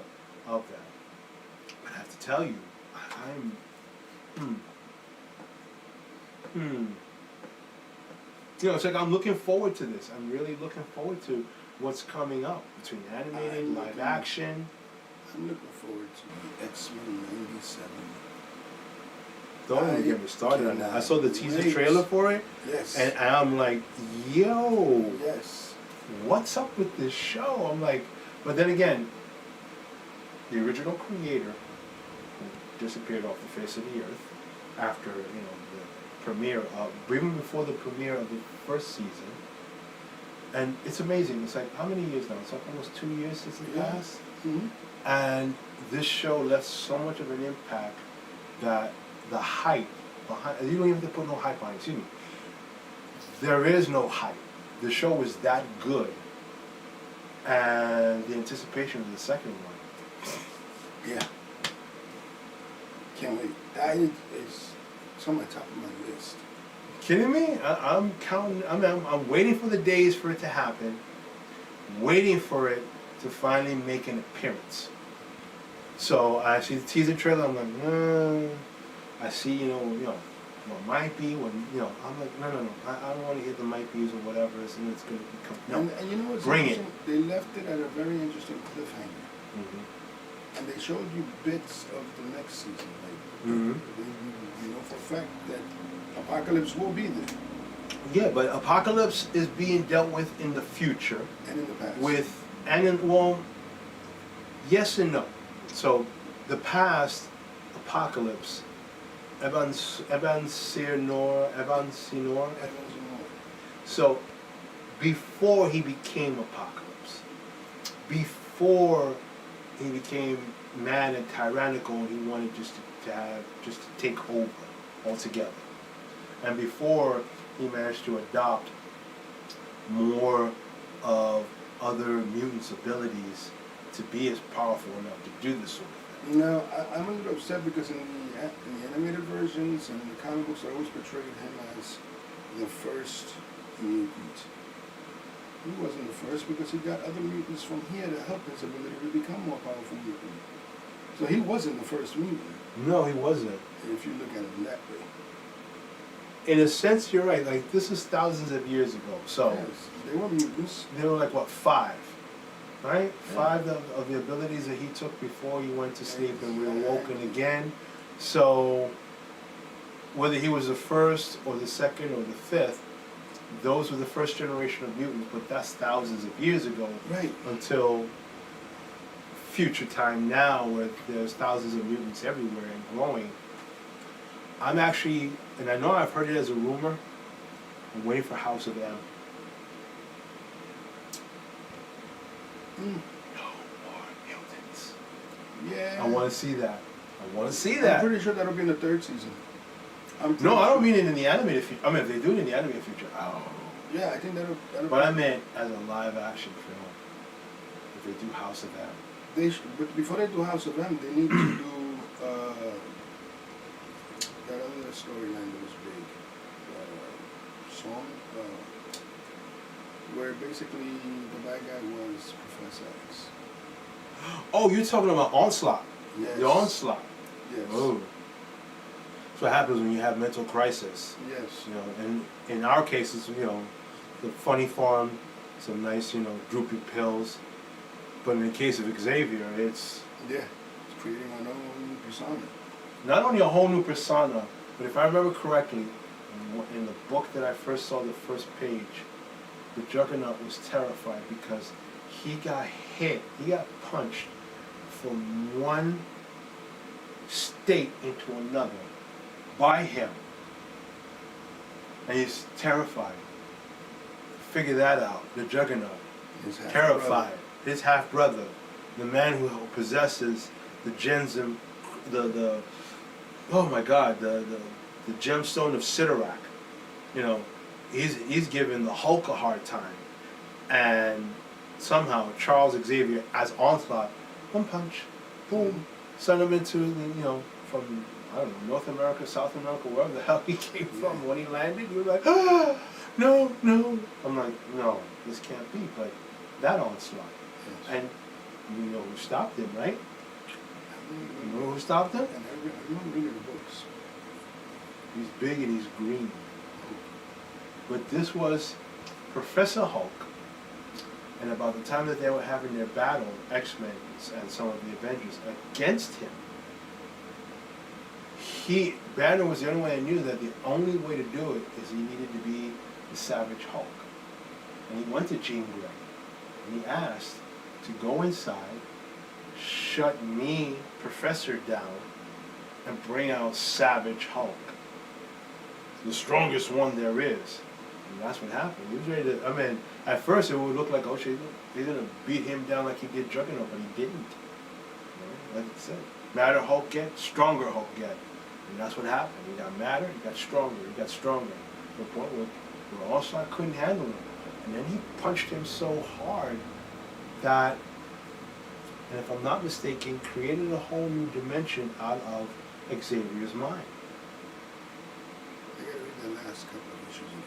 of that. But I have to tell you, You know, it's like I'm looking forward to this. I'm really looking forward to what's coming up between animated, live action. I'm looking forward to X-Men '97. Don't even get me started on that. I saw the teaser trailer for it, Yes. and I'm like, yo, Yes. what's up with this show? I'm like, but then again, the original creator who disappeared off the face of the earth after, you know, the premiere of, even before the premiere of the first season. And it's amazing. It's like, how many years now? It's like almost 2 years since it passed. Mm-hmm. And this show left so much of an impact that the hype behind, you don't even have to put no hype on it, excuse me. There is no hype. The show was that good. And the anticipation of the second one. Yeah. Can't wait. That is on my top of my list. Kidding me? I'm counting, I'm waiting for the days for it to happen. Waiting for it to finally make an appearance. So I see the teaser trailer, I'm like, I see, you know, what might be, when, you know, I'm like, no, I don't want to hear the might be's or whatever, and it's going to become, no, and you know what's bring it. interesting? They left it at a very interesting cliffhanger. Mm-hmm. And they showed you bits of the next season. Like, Mm-hmm. you know for a fact that Apocalypse will be there. Yeah, but Apocalypse is being dealt with in the future. And in the past. Well, yes and no. So, the past Apocalypse, Evan Sinor. So, before he became Apocalypse, before he became mad and tyrannical and he wanted just to take over altogether, and before he managed to adopt more of other mutants' abilities to be as powerful enough to do this sort of thing. No, I'm a little upset because in the animated versions and in the comic books, they always portrayed him as the first mutant. He wasn't the first because he got other mutants from here to help his ability to become more powerful mutant. So he wasn't the first mutant. No, he wasn't. If you look at it that way. In a sense, you're right. Like, this is thousands of years ago. So Yes, they were mutants. they were like, what, 5? Right? Yeah. 5 of the abilities that he took before he went to sleep and reawoken again. So whether he was the first or the second or the fifth, those were the first generation of mutants, but that's thousands of years ago. Right. Until future time now, where there's thousands of mutants everywhere and growing. I'm actually, and I know I've heard it as a rumor, I'm waiting for House of M. No more mutants. Yeah. I want to see that. I want to see that. I'm pretty sure that'll be in the third season. No, I don't mean it in the animated future. I mean, if they do it in the animated future, oh. Yeah, I think that'll But I meant as a live action film. If they do House of M. But before they do House of M, they need to do that other storyline that was big. Where basically the bad guy was Professor X. Oh, you're talking about Onslaught. Yes. The Onslaught. Yes. Oh. That's what happens when you have mental crisis. Yes. You know, and in our cases, you know, the funny farm, some nice, you know, droopy pills. But in the case of Xavier, it's... Yeah, it's creating a whole new persona. Not only a whole new persona, but if I remember correctly, in the book that I first saw, the first page, the Juggernaut was terrified because he got hit, he got punched from one state into another by him. And he's terrified. Figure that out, the Juggernaut. Terrified. His half-brother, the man who possesses the gems and the oh my God, the gemstone of Sidorak. You know, he's giving the Hulk a hard time, and somehow Charles Xavier as Onslaught, one punch, boom, send him into, from, I don't know, North America, South America, wherever the hell he came from. When he landed, you were like, ah, no, no. I'm like, no, this can't be. But that onslaught. Yes. And you know who stopped him, right? You know who stopped him? And I remember reading the books. He's big and he's green. But this was Professor Hulk. And about the time that they were having their battle, X-Men and some of the Avengers against him, Banner was the only one that knew that the only way to do it is he needed to be the Savage Hulk. And he went to Jean Grey and he asked to go inside, shut me, Professor, down, and bring out Savage Hulk, the strongest one there is. And that's what happened. He was ready to, I mean, at first it would look like, oh shit, he's going to beat him down like he did Juggernaut, but he didn't. Like I said, madder Hulk get, stronger Hulk get. And that's what happened. He got madder, he got stronger, to the point where Onslaught couldn't handle him. And then he punched him so hard that, and if I'm not mistaken, created a whole new dimension out of Xavier's mind. I gotta read the last couple of issues again.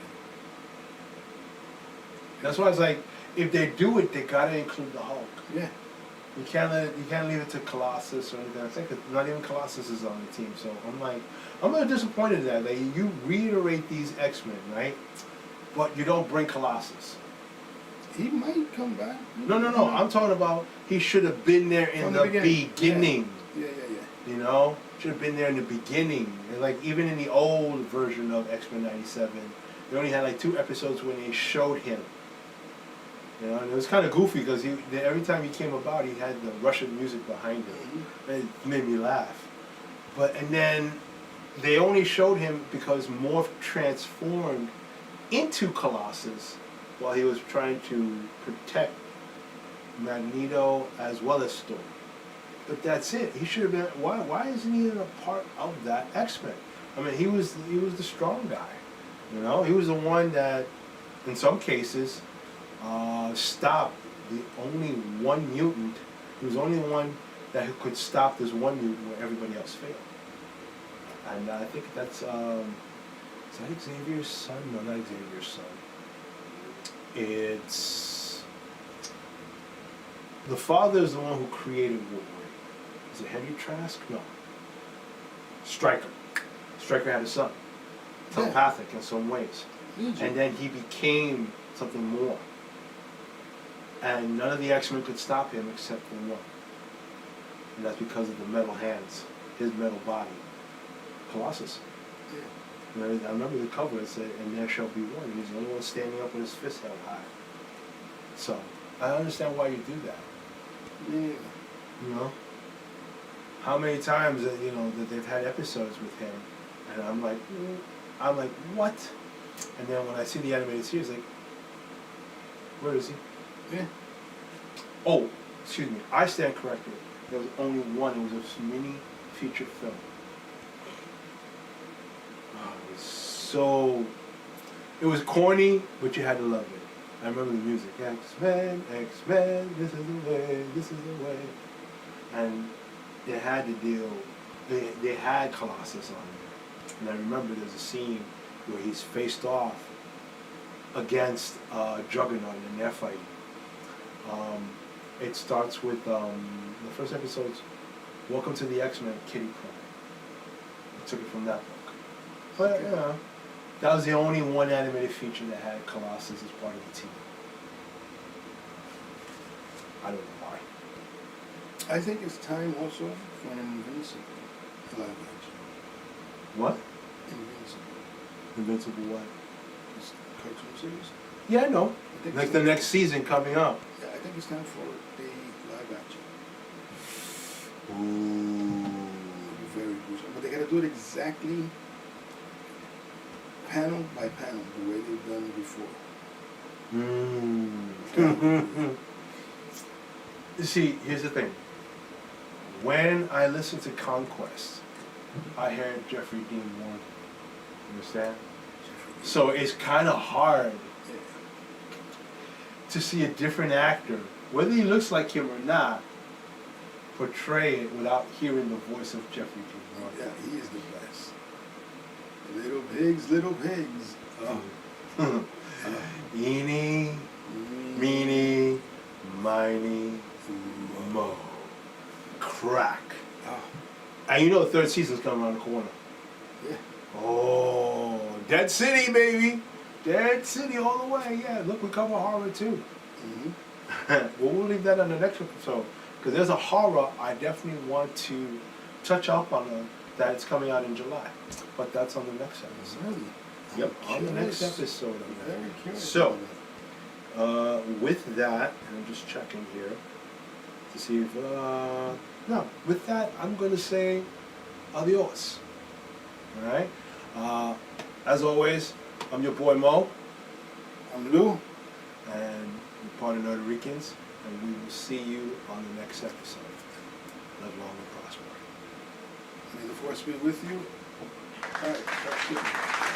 That's why I was like, if they do it, they gotta include the Hulk. Yeah. You can't leave it to Colossus or anything. I think not even Colossus is on the team. So I'm a little disappointed in that. Like, you reiterate these X-Men, right? But you don't bring Colossus. He might come back. No. I'm talking about he should have been there in the beginning. Yeah. You know? Should have been there in the beginning. And like, even in the old version of X-Men 97, they only had like 2 episodes when they showed him. You know, and it was kind of goofy because every time he came about, he had the Russian music behind him. It made me laugh. And then they only showed him because Morph transformed into Colossus while he was trying to protect Magneto as well as Storm. But that's it. He should have been. Why isn't he a part of that X-Men? I mean, he was the strong guy. You know, he was the one that, in some cases, stopped the only one mutant. He was the only one that could stop this one mutant where everybody else failed. And I think that's is that Xavier's son? No, not Xavier's son. It's the father is the one who created Wolverine. Is it Henry Trask? No. Stryker. Stryker had a son. Telepathic in some ways. And then he became something more. And none of the X-Men could stop him except for one. And that's because of the metal hands, his metal body. Colossus. Yeah. And I remember the cover, it said, "And there shall be one." And he's the only one standing up with his fist held high. So, I understand why you do that. Yeah. You know? How many times that, that they've had episodes with him, and I'm like, what? And then when I see the animated series, like, where is he? Yeah. Oh, excuse me. I stand corrected. There was only one. It was a mini feature film. Oh, it was corny, but you had to love it. I remember the music. X-Men, X-Men, this is the way, this is the way. And they had to deal, they had Colossus on there. And I remember there's a scene where he's faced off against Juggernaut and they're fighting. It starts with the first episode's Welcome to the X-Men, Kitty Pryde. I took it from that book. But, that was the only one animated feature that had Colossus as part of the team. I don't know why. I think it's time also for an Invincible live action. What? Invincible. Invincible what? This cartoon series. Yeah, I know. Like the next season coming up. Yeah, I think it's time for the live action. Ooh. It'll be very gruesome. But they gotta do it exactly panel by panel, the way they've done it before. You see, here's the thing. When I listen to Conquest, I heard Jeffrey Dean Morgan. Understand? So it's kind of hard to see a different actor, whether he looks like him or not, portray it without hearing the voice of Jeffrey Dean Yeah, Morgan. he is the best. Little pigs, little pigs. Eeny, meeny, miny, mo. Crack. Oh, And you know the third season's coming around the corner. yeah. Oh, Dead City, baby. Dead City all the way. Yeah, look, we cover horror too. Mm-hmm. Well, we'll leave that on the next episode. Because there's a horror I definitely want to touch up on that it's coming out in July. But that's on the next episode. Really? Yep, I'm on the next curious. episode. I'm very curious. So, about with that, and I'm just checking here to see if, no, with that, I'm going to say adios. All right? As always, I'm your boy Mo, that. I'm Lou. and we're part of the Ricans, and we will see you on the next episode. Live long and prosper. May the force be with you. All right, that's it.